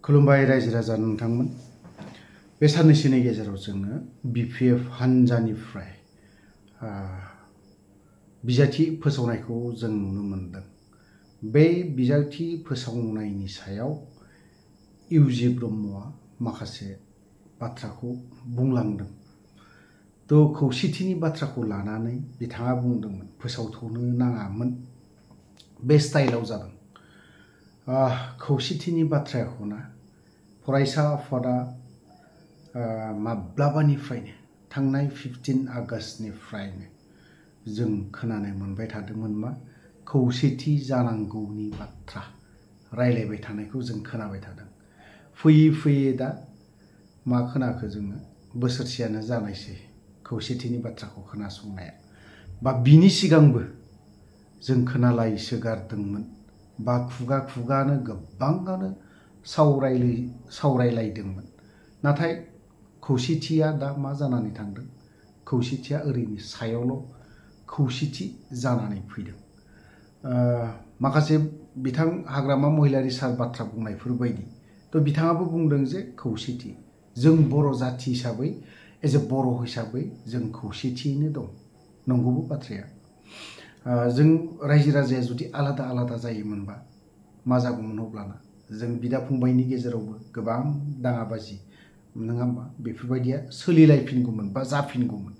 खुलुमबाय रायजो राजा नोंथांमोन। बे साननैसोनि गेजेराव जोङो बिपिएफ हानजानिफ्राय बिजाथि फोसावनायखौ जों नुनो मोनदों। बे बिजाथि फोसावनायनि सायाव इउजि ब्रह्मआ माखासे बाथ्राखौ बुंलांदों। खौसेथिनि बाथ्राखौ लानानै बिथाङा बुंदोंमोन फोसावथ'नो नाङामोन, बे स्टाइलाव जादों। खौसेथिनि बाथ्राखौना फरायसा आफादा माब्लाबानिफ्रायनो थांनाय 15 आगस्तनिफ्रायनो जों खोनानो मोनबाय थादोंमोन मा खौसेथि जानांगौनि बाथ्रा रायलायबाय थानायखौ जों खोनाबाय थादों। फैयै फैयै दा मा खोनाखो जोङो बोसोरसेयानो जानायसै खौसेथिनि बाथ्राखौ खोनासंनाया। बा बिनि सिगांबो जों खोनालायसो गारदोंमोन बा खुगा खुगानो गोबाङानो सावरायलायदोंमोन। नाथाय खौसेथिया दा मा जानानै थांदों? खौसेथिया ओरैनो सायावल' खौसेथि जानानै फैदों। माखासे बिथां हाग्रामा महिलारि सार बाथ्रा बुंनायफोर बायदि बिथाङाबो बुंदों जे खौसेथि जों बर' जाथि हिसाबै एज ए बर' हिसाबै जों खौसेथियैनो दं। नंगौबो बाथ्राया। जों रायजो राजाया जुदि आलादा आलादा जायोमोनबा मा जागौमोन? अब्लाना जों बिदा फंबायनि गेजेरावबो गोबां दाङाबाजि नङा होमबा बेफोरबायदिया सोलिलायफिनगौमोन बा जाफिनगौमोन।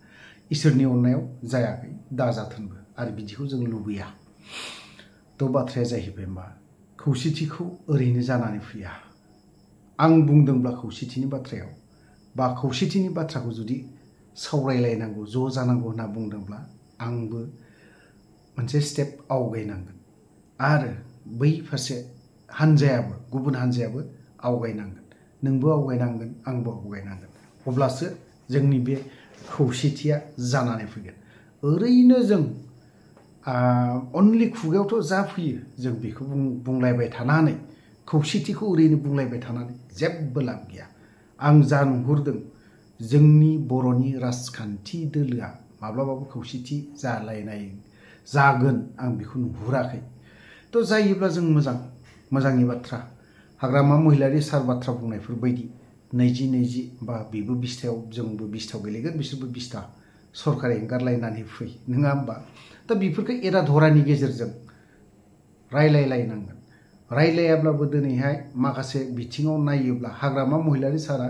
इसोरनि अननायाव जायाखै, दाजाथोंबो आरो बिदिखौ जों लुबैया। बाथ्राया जाहैबाय मा खौसेथिखौ ओरैनो जानानै फैया। आं बुंदोंब्ला खौसेथिनि बाथ्रायाव बा खौसेथिनि बाथ्राखौ जुदि सावरायलायनांगौ ज' जानांगौ होनना बुंदोंब्ला आंबो मोनसे स्टेप आवगायनांगोन आरो बै फारसे हानजायाबो गुबुन हानजायाबो आवगायनांगोन। नोंबो आवगायनांगोन, आंबो आवगायनांगोन। अब्लासो जोंनि बे खौसेथिया जानानै फैगोन। ओरैनो जों अनलि खुगायावथ' जा फैयो जों बेखौ बुंलायबाय थानानै खौसेथिखौ ओरैनो बुंलायबाय थानानै जेबो लाब गैया। आं जा नुहुरदों जोंनि बर'नि राजखान्थि दोलोआ माब्लाबाबो खौसेथि जालायनाय जागोन आं बेखौ नुहुराखै। जायोब्ला जों मोजांनि बाथ्रा। हाग्रामा महिलारि सार बाथ्रा बुंनायफोर बायदि 20-20 बा बेबो 20थायाव जोंबो 20थायाव गेलेगोन बिसोरबो 20था सरकार एंगारलायनानै फै नङा होमबा? बेफोरखौ एरा धरानि गेजेरजों रायलायलायनांगोन। रायलायाब्लाबो दिनैहाय माखासे बिथिङाव नायोब्ला हाग्रामा महिलारि सारा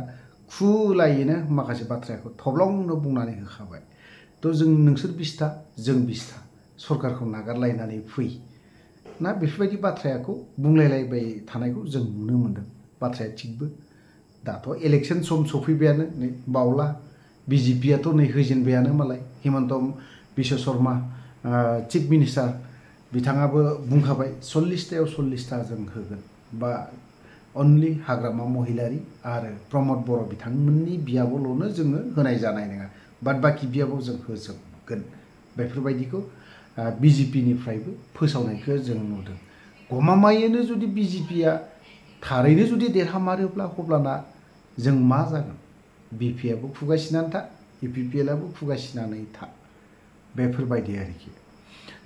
खुलायैनो माखासे बाथ्राखौ थब्लावनो बुंनानै होखाबाय। जों नोंसोर 20था जों 20था सरकारखौ नागारलायनानै फै ना बेफोरबायदि बाथ्राखौ बुंलायलायबाय थानायखौ जों नुनो मोनदों। बाथ्राया थिगबो। दाथ' इलेक्सन सम सफैबायानो नै बावला बिजेपियाथ' नै होजेनबायानो मालाय हिमन्त बिश्व शर्मा चिफ मिनिस्टार बिथाङाबो बुंखाबाय 40थायाव 40था जों होगोन बा अनलि हाग्रामा महिलारि आरो प्रमद बर' बिथांमोननि बियाबावल'नो जोङो होनाय जानाय नङा, बाद बाखि बियाबाव जों होजोबगोन। बेफोरबायदिखौ बिजेपिनिफ्रायबो फोसावनायखौ जों नुदों। गमामायैनो जुदि बिजेपिया थारैनो जुदि देरहामारोब्ला अब्लाना जों मा जागोन? बिपिआबो खुगासिनानै था, इपिपिएलआबो खुगासिनानै था। बेफोरबायदि आरोखि।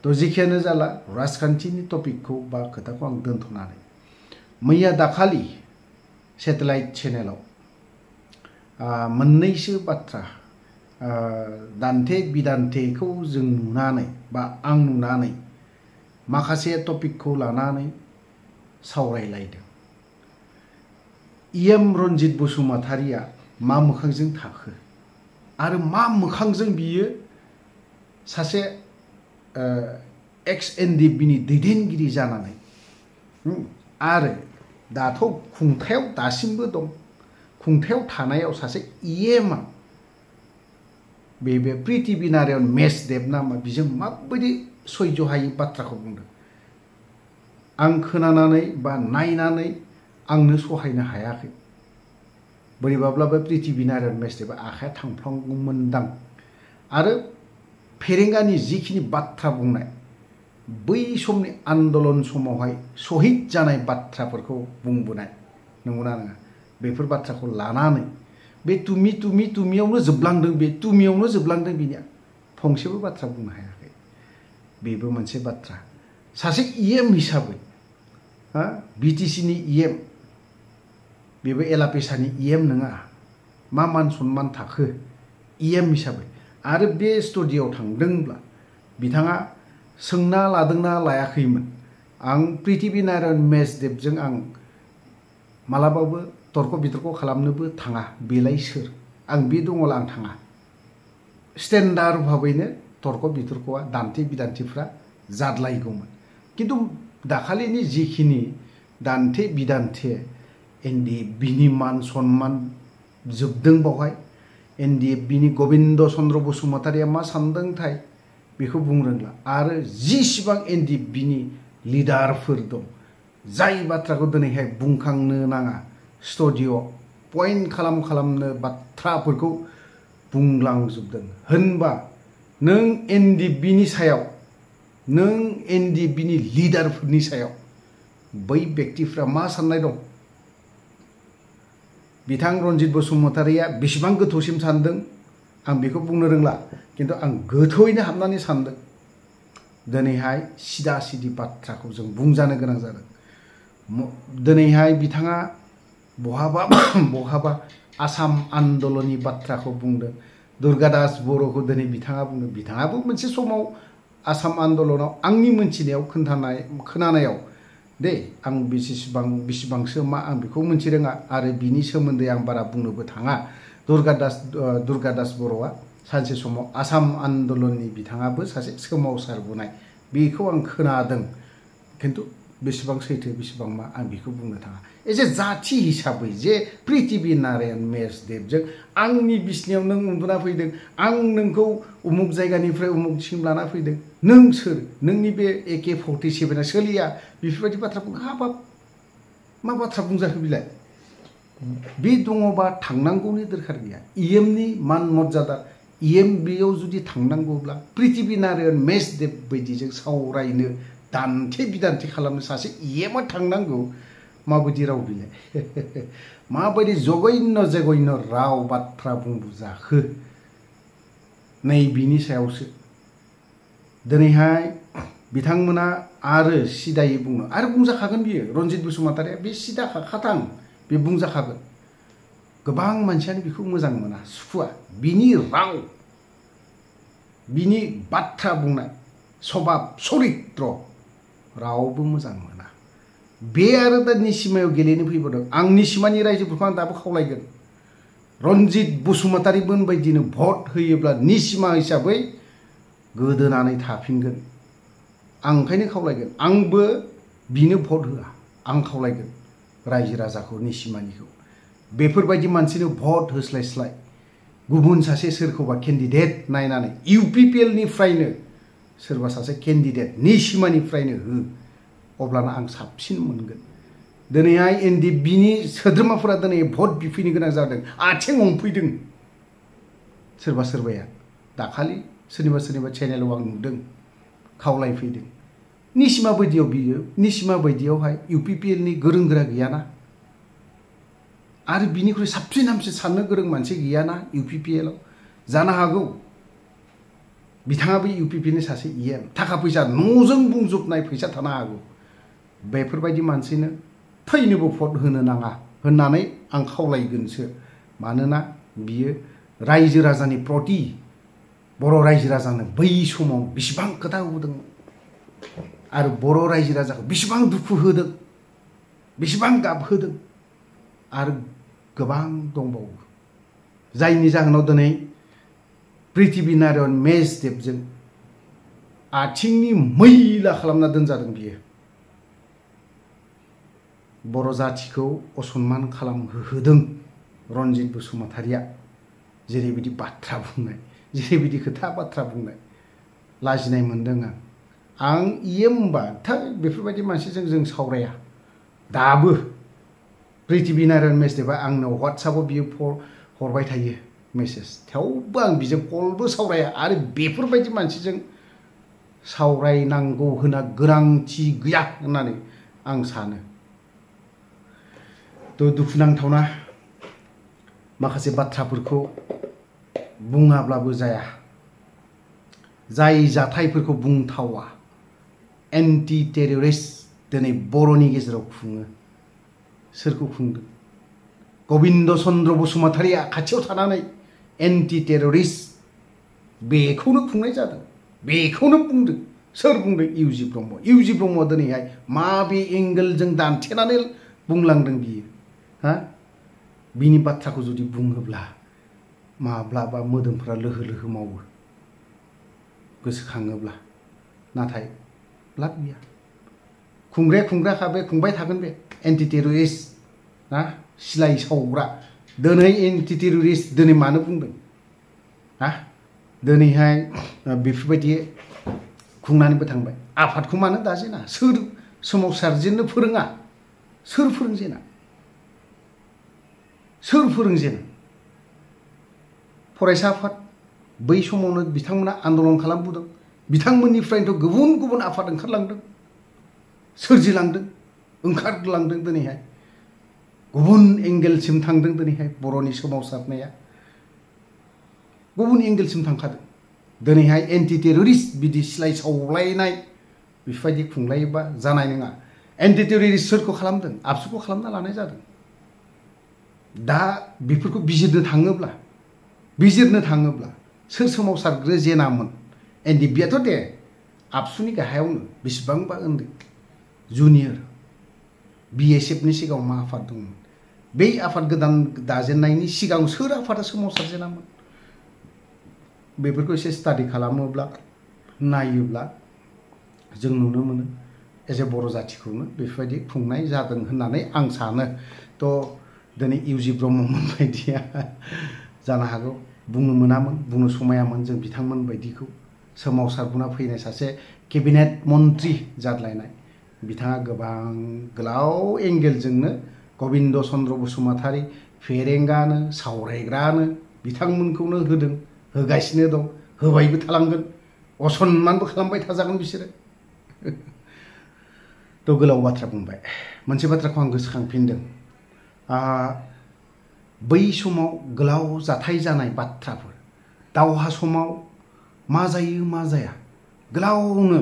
जेखियानो जाला राजखान्थिनि टपिकखौ बा खोथाखौ आं दोनथ'नानै मैया दाखालि सेटेलाइट चेनेलाव मोननैसो बाथ्रा दान्थे बिदान्थेखौ जों नुनानै बा आं नुनानै माखासे टपिकखौ लानानै सावरायलायदों। इएम रन्जित बसुमतारिया मा मोखांजों थाखो आरो मा मोखांजों बियो सासे एक्स एनडिएफबिनि दैदेनगिरि जानानै आरो दाथ' खुंथायाव दासिमबो दं। खुंथायाव थानायाव सासे इएमआ बे प्रिथिबि नारायण मेसदेब नामा बिजों माबायदि सैज' हायै बाथ्राखौ बुंदों। आं खोनानानै बा नायनानै आंनो सहायनो हायाखै। बोरैबाब्लाबो प्रिथिबि नारायण मेसदेबा आखाइया थांफ्लांगौमोनदां। आरो फेरेंगानि जिखिनि बाथ्रा बुंनाय बै समनि आन्दलन समावहाय सहिद जानाय बाथ्राफोरखौ बुंबोनाय नंगौना नङा? बेफोर बाथ्राखौ लानानै बे तुमियावनो जोबलांदों। बे तुमियावनो जोबलांदों बिनिया फंसेबो बाथ्रा बुंनो हायाखै। बेबो मोनसे बाथ्रा। सासे इएम हिसाबै बिटिसिनि इएम बेबो एलापेसानि इएम नङा मा मान सन्मान थाखो इएम हिसाबै आरो बे स्टुडिय'आव थांदोंब्ला बिथाङा सोंना लादोंना लायाखैमोन आं प्रिथिबि नारायण मेसदेबजों आं मालाबाबो तर्क बितर्क खालामनोबो थाङा बेलाय सोर आं बे दङला आं थाङा स्टेन्डार्ड भाबैनो तर्क बितर्कआ दान्थे बिदान्थेफ्रा जादलायगौमोन किन्तु दाखालिनि जिखिनि दान्थे बिदान्थे एनडिएफबिनि मान सन्मान जोबदों बावहाय एनडिएफबिनि गबिन्द चन्द्र बसुमतारिया मा सानदोंथाय बेखौ बुंनो रोंला आरो जिसिबां एनडिएफबिनि लिडारफोर दं जाय बाथ्राखौ दिनैहाय बुंखांनो नाङा स्टुडिय'आव पइन्ट खालामनो बाथ्राफोरखौ बुंलांजोबदों होनबा नों एनडिएफबिनि सायाव नों एनडिएफबिनि लिडारफोरनि सायाव बै व्यक्तिफ्रा मा साननाय दं बिथां रन्जित बसुमतारिया बेसेबां गोथौसिम सानदों आं बेखौ बुंनो रोंला किन्तु आं गोथौयैनो हाबनानै सानदों दिनैहाय सिदा सिदि बाथ्राखौ जों बुंजानो गोनां जादों दिनैहाय बिथाङा बहाबा आसाम आन्दलननि बाथ्राखौ बुंदों दुर्गादास बर'खौ दिनै बिथाङा बुंदों बिथाङाबो मोनसे समाव आसाम आन्दलनाव आंनि मोनथिनायाव खोनानायाव दे आं बेसेबांसो मा आं बेखौ मोनथि रोङा आरो बिनि सोमोन्दै आं बारा बुंनोबो थाङा दुर्गादास बर'आ सानसे समाव आसाम आन्दलननि बिथाङाबो सासे सोमावसारबोनाय बेखौ आं खोनादों किन्तु बेसेबां सैथो बेसेबां मा आं बेखौ बुंनो थाङा एसे जाथि हिसाबै जे प्रिथिबि नारायण मेसदेबजों आंनि बिसिनायाव नों उन्दुना फैदों आं नोंखौ उमुक जायगानिफ्राय उमुकसिम लाना फैदों नों सोर नोंनि बे AK-47 सोलिया बेफोरबायदि बाथ्राखौ हाबाब मा बाथ्रा बुंजाखो बिलाय बे दङबा थांनांगौनि दरखार गैया इएमनि मान मर्यादा इएम बेयाव जुदि थांनांगौब्ला प्रिथिबि नारायण मेसदेब बायदिजों सावरायनो दान्थे बिदान्थे खालामनो सासे इएमआ थांनांगौ माबायदि राव बिलाय माबायदि जघन्य राव बाथ्रा बुंबोजाखो नै बिनि सायावसो दिनैहाय बिथांमोना आरो सिदायै बुङो आरो बुंजाखागोन बियो रन्जित बसुमतारिया बे सिदा खाथां बे बुंजाखागोन गोबां मानसियानो बेखौ मोजां मोना सुखुवा बिनि राव बिनि बाथ्रा बुंनाय सभाब चरित्र रावबो मोजां मोना बे आरो दा निसिमायाव गेलेनो फैबावदों आं निसिमानि रायजोफोरखौ आं दाबो खावलायगोन रन्जित बसुमतारिमोन बायदिनो भट होयोब्ला निसिमा हिसाबै गोदोनानै थाफिनगोन आं ओंखायनो खावलायगोन आंबो बिनो भट होआ आं खावलायगोन रायजो राजाखौ निसिमानिखौ बेफोरबायदि मानसिनो भट होस्लायस्लाय गुबुन सासे सोरखौबा केन्डिडेट नायनानै UPPLनिफ्रायनो सोरबा सासे केन्डिडेट निसिमानिफ्रायनो हो अब्लाना आं साबसिन मोनगोन दिनैहाय एनडिएफबिनि सोद्रोमाफोरा दिनै भट बिफैनो गोनां जादों आथिं हमफैदों सोरबाया दाखालि सोरनिबा चेनेलाव आं नुदों खावलायफैदों निसिमा बायदियावहाय UPPLनि गोरों गोरा गैयाना आरो बिनिख्रुइ साबसिन हामसिन साननो गोरों मानसि गैयाना UPPLआव जानो हागौ बिथाङाबो UPPLनि सासे इएम थाखा फैसा न'जों बुंजोबनाय फैसा थानो हागौ बेफोरबायदि मानसिनो फैनोबो भट होनो नाङा होननानै आं खावलायगोनसो मानोना बियो रायजो राजानि प्रति बर' रायजो राजानो बै समाव बेसेबां खोथा होबोदोंमोन आरो बर' रायजो राजाखौ बेसेबां दुखु होदों बेसेबां गाबहोदों आरो गोबां दंबावो जायनि जाहोनाव दिनै प्रिथिबि नारायण मेसदेबजों आथिंनि मैला खालामना दोनजादों बियो बर' जाथिखौ असनमान खालामहोदों रन्जित बसुमतारिया जेरैबायदि बाथ्रा बुंनाय जेरैबायदि खोथा बाथ्रा बुंनाय लाजिनाय मोनदों आं इएमबा बेफोरबायदि मानसिजों जों सावराया दाबो प्रिथिबि नारायण मेसदेबा आंनो WhatsAppआव बियो हरबाय थायो मेसेज थेवबो आं बिजों कलबो सावराया आरो बेफोरबायदि मानसिजों सावरायनांगौ होनना गोनांथि गैया होननानै आं सानो दुखुनांथावना माखासे बाथ्राफोरखौ बुङाब्लाबो जाया जाय जाथायफोरखौ बुंथावा एन्टि टेररिस्ट दिनै बर'नि गेजेराव खुङो सोरखौ खुंदों गबिन्द चन्द्र बसुमतारिया खाथियाव थानानै एन्टि टेररिस्ट बेखौनो खुंनाय जादों बेखौनो बुंदों सोर बुंदों इउजि ब्रह्मआ दिनैहाय माबे एंगेलजों दानथेनानै बुंलांदों बियो हा बिनि बाथ्राखौ जुदि बुङोब्ला माब्लाबा मोदोमफोरा लोहो लोहो मावो गोसोखाङोब्ला नाथाय लाब गैया खुंग्राखा बे खुंबाय थागोन बे एन्टि टेररिस्ट ना सिलाय सावग्रा दिनै एन्टि टेररिस्ट दिनै मानो बुंदों हा दिनैहाय बेफोरबायदि खुंनानैबो थांबाय आफादखौ मानो दाजेना सोर सोमावसारजेननो फोरोङा सोर फोरोंजेना फरायसा आफाद बै समावनो बिथांमोना आन्दलन खालामबोदों बिथांमोननिफ्रायनोथ' गुबुन आफाद ओंखारलांदों सोरजिलांदों ओंखारलांदों दिनैहाय गुबुन एंगेलसिम थांदों दिनैहाय बर'नि सोमावसारनाया गुबुन एंगेलसिम थांखादों दिनैहाय एन्टि टेररिस्ट बिदि सिलाय सावलायनाय बेफोरबायदि खुंलायोबा जानाय नङा एन्टि टेररिस्ट सोरखौ खालामदों आबसुखौ खालामना लानाय जादों दा बेफोरखौ बिजिरनो थाङोब्ला सोर सोमावसारग्रो जेनामोन एनडिबिआथ' दे आबसुनि गाहायावनो बेसेबांबा उन्दै जुनियर बिएसएफनि सिगाङाव मा आफाद दंमोन बै आफाद गोदान दाजेननायनि सिगां सोर आफादा सोमावसारजेनामोन बेफोरखौ एसे स्टाडि खालामोब्ला नायोब्ला जों नुनो मोनो एज ए बर' जाथिखौनो बेफोरबायदि खुंनाय जादों होननानै आं सानो थ' दिनै इउजि ब्रह्ममोन बायदिया जानो हागौ बुंनो मोनामोन बुंनो समायामोन जों बिथांमोन बायदिखौ सोमावसारबोना फैनाय सासे केबिनेट मन्त्रि जादलायनाय बिथाङा गोबां गोलाव एंगेलजोंनो गबिन्द चन्द्र बसुमतारि फेरेंगानो सावरायग्रानो बिथांमोनखौनो होगासिनो दं होबायबो थालांगोन असनमानबो खालामबाय थाजागोन बिसोरो थ' गोलाव बाथ्रा बुंबाय मोनसे बाथ्राखौ आं गोसोखांफिनदों बै समाव गोलाव जाथाय जानाय बाथ्राफोर दावहा समाव मा जायो मा जाया गोलावनो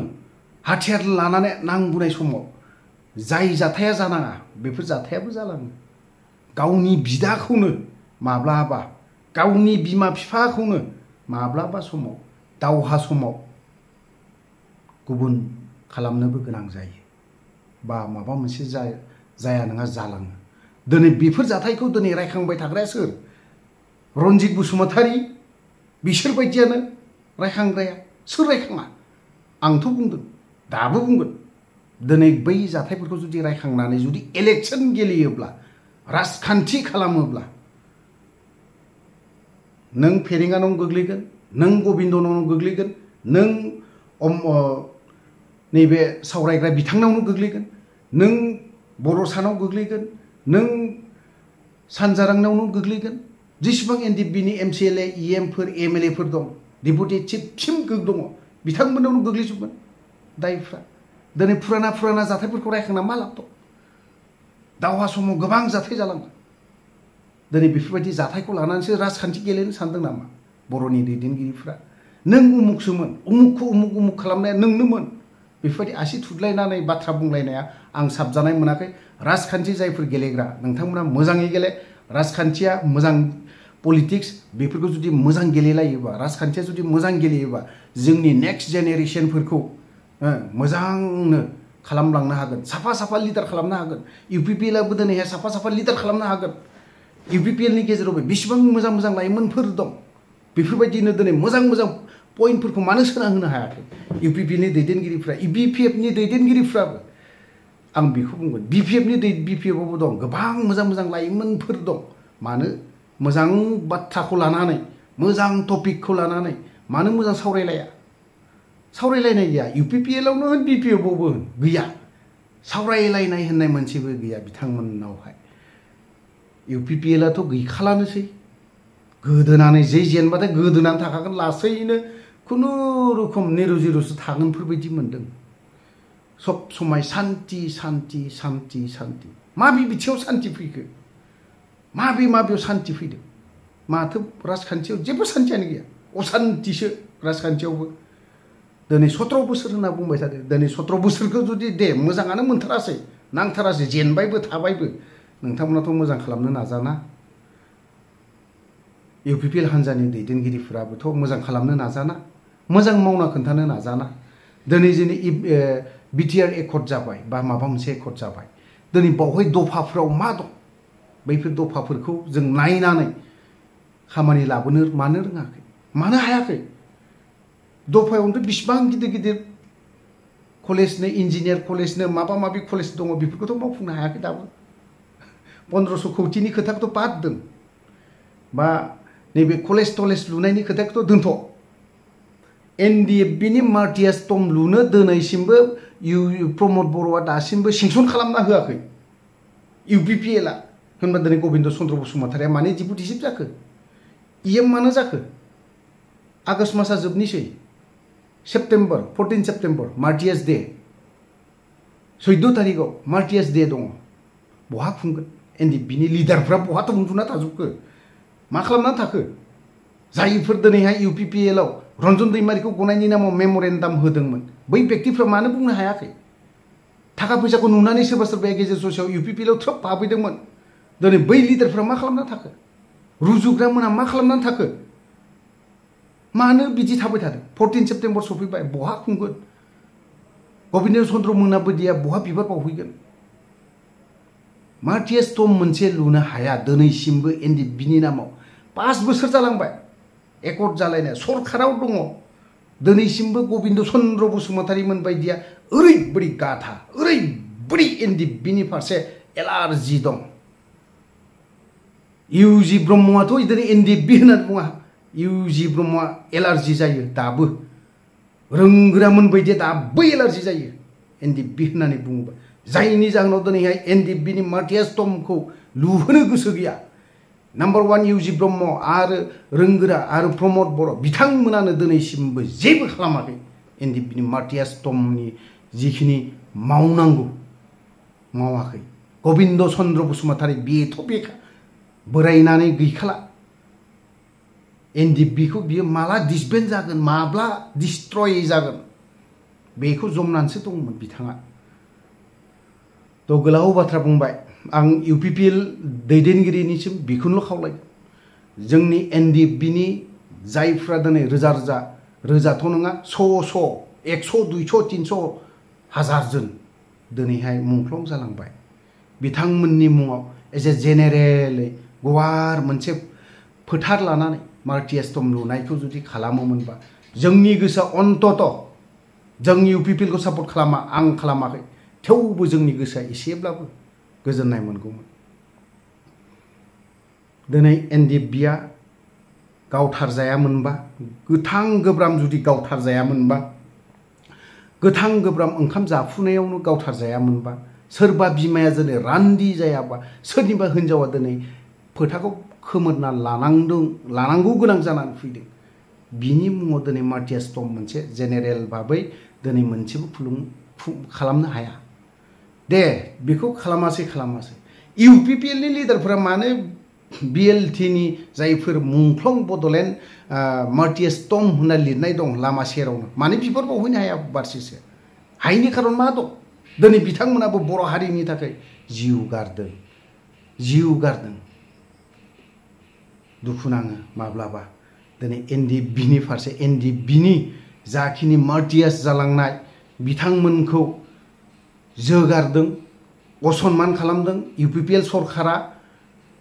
हाथियार लानानै नांबोनाय समाव जाय जाथाया जानाङा बेफोर जाथायाबो जालाङो गावनि बिदाखौनो माब्लाबा गावनि बिमा बिफाखौनो माब्लाबा समाव दावहा समाव गुबुन खालामनोबो गोनां जायो बा माबा मोनसे जाया नङा जालाङो दिनै बेफोर जाथायखौ दिनै रायखांबाय थाग्राया सोर रन्जित बसुमतारि बिसोर बायदियानो रायखांग्राया सोर रायखाङा आंथ' बुंदों दाबो बुंगोन दिनै बै जाथायफोरखौ जुदि रायखांनानै जुदि इलेक्सन गेलेयोब्ला राजखान्थि खालामोब्ला नों फेरेंगानाव गोग्लैगोन नों गबिन्दनाव गोग्लैगोन नों नैबे सावरायग्रा बिथांनावनो गोग्लैगोन नों बर'सानाव गोग्लैगोन नों सानजारांनावनो गोग्लैगोन जेसेबां एनडिबिनि एमसिएलए इएमफोर एमएलएफोर दं डेपुटि चिफसिम दङ बिथांमोनावनो गोग्लैजोबगोन दायफ्रा दिनै फुराना जाथायफोरखौ रायखांना मा लाब दं दावहा समाव गोबां जाथाय जालाङो दिनै बेफोरबायदि जाथायखौ लानानैसो राजखान्थि गेलेनो सानदों नामा बर'नि दैदेनगिरिफ्रा नों उमुकसोमोन उमुकखौ उमुक खालामनाया नोंनोमोन बेफोरबायदि आसि थुदलायनानै बाथ्रा बुंलायनाया आं साबजानाय मोनाखै राजखान्थि जायफोर गेलेग्रा नोंथांमोना मोजाङै गेले राजखान्थिया मोजां पलिटिक्स बेफोरखौ जुदि मोजां गेलेलायोबा राजखान्थिया जुदि मोजां गेलेयोबा जोंनि नेक्स्ट जेनेरेसनफोरखौ मोजांनो खालामलांनो हागोन साफा लिडार खालामनो हागोन इउपिपिएलआबो दिनैहाय साफा लिडार खालामनो हागोन इउपिपिएलनि गेजेरावबो बेसेबां मोजां लाइमोनफोर दं बेफोरबायदिनो दिनै मोजां पइन्टफोरखौ मानो सोना होनो हायाखै इउपिपिएलनि दैदेनगिरिफ्रा बिपिएफनि दैदेनगिरिफ्राबो आं बेखौ बुंगोन बिपिएफआवबो दं गोबां मोजां लाइमोनफोर दं मानो मोजां बाथ्राखौ लानानै मोजां टपिकखौ लानानै मानो मोजां सावरायलायनाय गैया इउपिपिएलआवनो होन बिपिएफआवबो होन गैया सावरायलायनाय होननाय मोनसेबो गैया बिथांमोननावहाय इउपिपिएलआथ' गैखालानोसै गोदोनानै जेनबाथाय गोदोनानै थाखागोन लासैनो खुनुरुखुम निरुजिरुसो थागोनफोरबायदि मोन्दों सब समाय सान्ति माबे बिथिङाव सान्ति फैखो माबेयाव सान्ति फैदों माथो राजखान्थियाव जेबो सान्तियानो गैया असान्तिसो राजखान्थियावबो दिनै 17 बोसोर होनना बुंबाय थादों दिनै 17 बोसोरखौ जुदि दे मोजाङानो मोनथारासै नांथारासै जेनबायबो थाबायबो नोंथांमोनाथ' मोजां खालामनो नाजाना इउपिपिएल हान्जानि दैदेनगिरिफोराबोथ' मोजां खालामनो नाजाना मोजां मावना खोन्थानो नाजाना दिनै जोंनि बिटिआर एकर्ड जाबाय बा माबा मोनसे एकर्ड जाबाय दिनै बावहाय दफाफोराव मा दं बैफोर दफाफोरखौ जों नायनानै खामानि लाबोनो मानो रोङाखै मानो हायाखै दफायावनोथ' बिसिबां गिदिर गिदिर कलेजनो इन्जिनियार कलेजनो माबा माबि कलेज दङ बेफोरखौथ' मावफुंनो हायाखै दाबो 1500 कौटिनि खोथाखौथ' बाद दोन बा नैबे कलेज टलेज लुनायनि खोथाखौथ' दोनथ' एनडिएफबिनि मार्टियास टम लुनो दिनैसिमबो प्रमद बर'आ दासिमबो सेंसन खालामना होआखै इउपिपिएलआ होनबा दिनै गबिन्द चन्द्र बसुमतारिया माने डिपुटिसिप जाखो इएम मानो जाखो आगष्ट मासा जोबनोसै सेप्टेम्बर 14 सेप्टेम्बर मार्टियास डे 14 तारिखआव मार्टियास डे दङ बहा खुंगोन एनडिएफबिनि लिडारफ्रा बहाथ' उन्दुना थाजोबखो मा खालामना थाखो जायफोर दिनैहाय इउपिपिएलआव रन्जन दैमारिखौ गनायनि नामाव मेमरेन्डाम होदोंमोन बै व्यक्तिफ्रा मानो बुंनो हायाखै थाखा फैसाखौ नुनानै सोरबा सोरबाया गेजेर ससेयाव इउपिपिएलआव थ्रोब हाबहैदोंमोन दिनै बै लिडारफ्रा मा खालामना थाखो रुजुग्रामोना मा खालामनानै थाखो मानो बिदि थाबाय थादों 14 सेप्टेम्बर सफैबाय बहा खुंगोन गबिन्द चन्द्र मोनाबोदिया बहा बिबार बावहैगोन मार्टियास टम मोनसे लुनो हाया दिनैसिमबो एनडिएफबिनि नामाव 5 बोसोर जालांबाय एकर्ड जालायनाय सरकाराव दङ दिनैसिमबो गबिन्द चन्द्र बसुमतारिमोन बायदिया ओरैबायदि गाथा ओरैबायदि एनडिएफबिनि फारसे एलार्जि दं इउजि ब्रह्मआथ' दिनै एनडिएफबि होननानै बुङा इउजि ब्रह्मआ एलार्जि जायो दाबो रोंग्रामोन बायदिया दाबो एलार्जि जायो एनडिएफबि होननानै बुङोबा जायनि जाहोनाव दिनैहाय एनडिएफबिनि मार्टियास टमखौ लुहोनो गोसो गैया नाम्बार 1 इउजि ब्रह्म आरो रोंगोरा आरो प्रमद बर' बिथांमोनानो दिनैसिमबो जेबो खालामाखै एनडिएफबिनि मार्टियास टमनि जिखिनि मावनांगौ मावाखै गबिन्द चन्द्र बसुमतारि बेथ' बेखा बोरायनानै गैखाला एनडिएफबिखौ बियो माला डिसबेन्ड जागोन माब्ला डिस्ट्रय जागोन बेखौ जमनानैसो दंमोन बिथाङा थ' गोलाव बाथ्रा बुंबाय आं इउपिपिएल दैदेनगिरिनिसिम बेखौनोल' खावलायगोन जोंनि एनडिएफबिनि जायफ्रा दिनै रोजा रोजा रोजाथ' नङा 100 100 200 300 हाजारजन दिनैहाय मुंख्लं जालांबाय बिथांमोननि मुङाव एज ए जेनेरेलै गुवार मोनसे फोथार लानानै मार्टियास टम लुनायखौ जुदि खालामोमोनबा जोंनि गोसोआ अन्तत जों इउपिपिएलखौ सापर्ट खालामा आं खालामाखै थेवबो जोंनि गोसोआ एसेब्लाबो गोजोननाय मोनगौमोन दिनै एनडिएफबिया गावथारजायामोनबा गोथां गोब्राम जुदि गावथारजायामोनबा गोथां गोब्राम ओंखाम जाफुनायावनो गावथारजायामोनबा सोरबा बिमाया दिनै रान्दि जायाबा सोरनिबा हिन्जावा दिनै फोथाखौ खोमोरना लानांगौ गोनां जानानै फैदों बिनि मुङाव दिनै मार्टियास टम मोनसे जेनेरेल भाबै दिनै मोनसेबो खालामनो हाया दे बेखौ खालामासै इउपिपिएलनि लिडारफोरा मानो बिएलटिनि जायफोर मुंख्लं बड'लेण्ड मार्टियास टम होनना लिरनाय दं लामा सेरावनो मानो बिबार बावहैनो हाया बारसेसो हायिनि खारन मा दं दिनै बिथांमोनाबो बर' हारिनि थाखाय जिउ गारदों दुखु नाङो माब्लाबा दिनै एनडिएफबिनि फारसे एनडिएफबिनि जाखिनि मार्टियास जालांनाय बिथांमोनखौ जोगारदों असनमान खालामदों इउपिपिएल सरकारा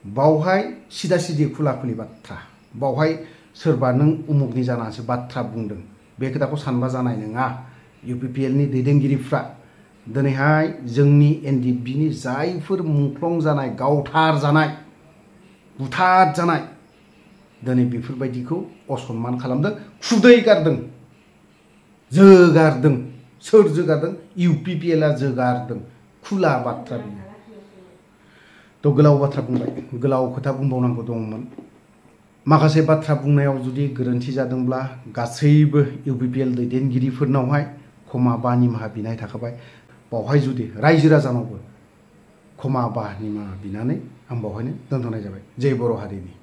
बावहाय सिदा सिदि खुला खुलि बाथ्रा बावहाय सोरबा नों उमुगनि जानासो बाथ्रा बुंदों बे खोथाखौ सानबा जानाय नङा इउपिपिएलनि दैदेनगिरिफ्रा दिनैहाय जोंनि एनडिएफबिनि जायफोर मुंख्लं जानाय गावथार जानाय बुथार जानाय दिनै बेफोरबायदिखौ असनमान खालामदों खुदै गारदों जोगारदों सोर जोगारदों इउपिपिएलआ जोगारदों खुला बाथ्रा बेयो थ' गोलाव बाथ्रा बुंबाय गोलाव खोथा बुंबावनांगौ दंमोन माखासे बाथ्रा बुंनायाव जुदि गोरोन्थि जादोंब्ला गासैबो इउपिपिएल दैदेनगिरिफोरनावहाय क्षमा बा निमाहा बिनाय थाखाबाय बावहाय जुदि रायजो राजानावबो क्षमा बा निमाहा बिनानै आं बावहायनो दोनथ'नाय जाबाय जय बर' हारिनि